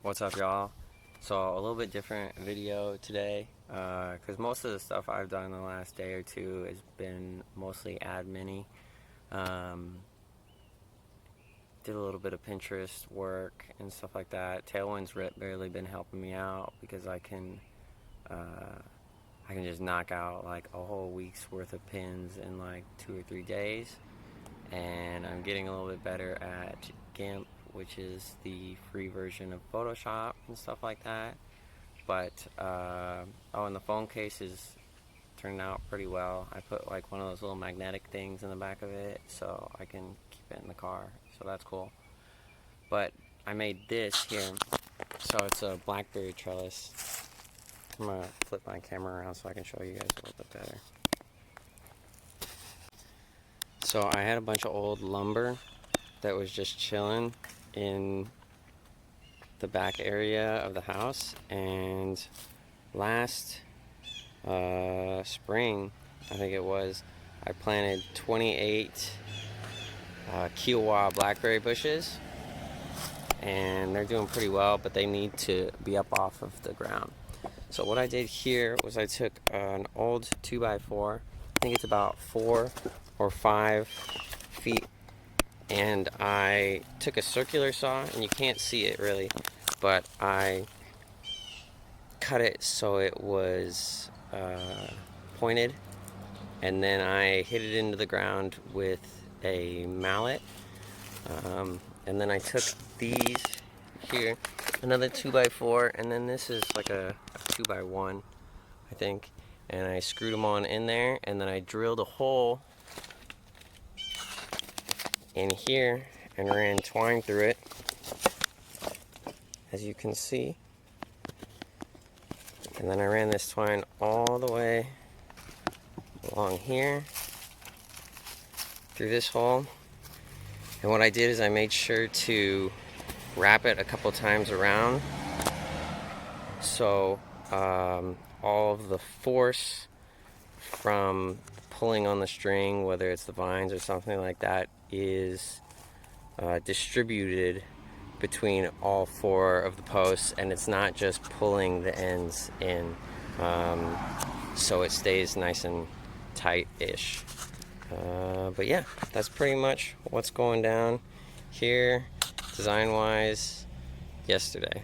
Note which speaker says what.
Speaker 1: What's up, y'all? So a little bit different video today because most of the stuff I've done in the last day or two has been mostly admin-y. Did a little bit of Pinterest work and stuff like that. Tailwind's barely been helping me out because I can just knock out like a whole week's worth of pins in like 2 or 3 days, and I'm getting a little bit better at GIMP, which is the free version of Photoshop and stuff like that. But and the phone case is turned out pretty well. I put like one of those little magnetic things in the back of it so I can keep it in the car, so that's cool. But I made this here, so it's a Blackberry trellis. I'm gonna flip my camera around so I can show you guys a little bit better. So I had a bunch of old lumber that was just chilling in the back area of the house, and last spring, I think it was, I planted 28 Kiowa blackberry bushes, and they're doing pretty well, but they need to be up off of the ground. So what I did here was I took an old 2x4, I think it's about 4 or 5 feet, and I took a circular saw, and you can't see it really, but I cut it so it was pointed, and then I hit it into the ground with a mallet, and then I took these here, another 2x4, and then this is like a 2x1, I think, and I screwed them on in there, and then I drilled a hole in here and ran twine through it, as you can see. And then I ran this twine all the way along here through this hole. And what I did is I made sure to wrap it a couple times around, so all of the force from pulling on the string, whether it's the vines or something like that, is distributed between all 4 of the posts, and it's not just pulling the ends in, so it stays nice and tight-ish. But yeah, that's pretty much what's going down here design-wise yesterday.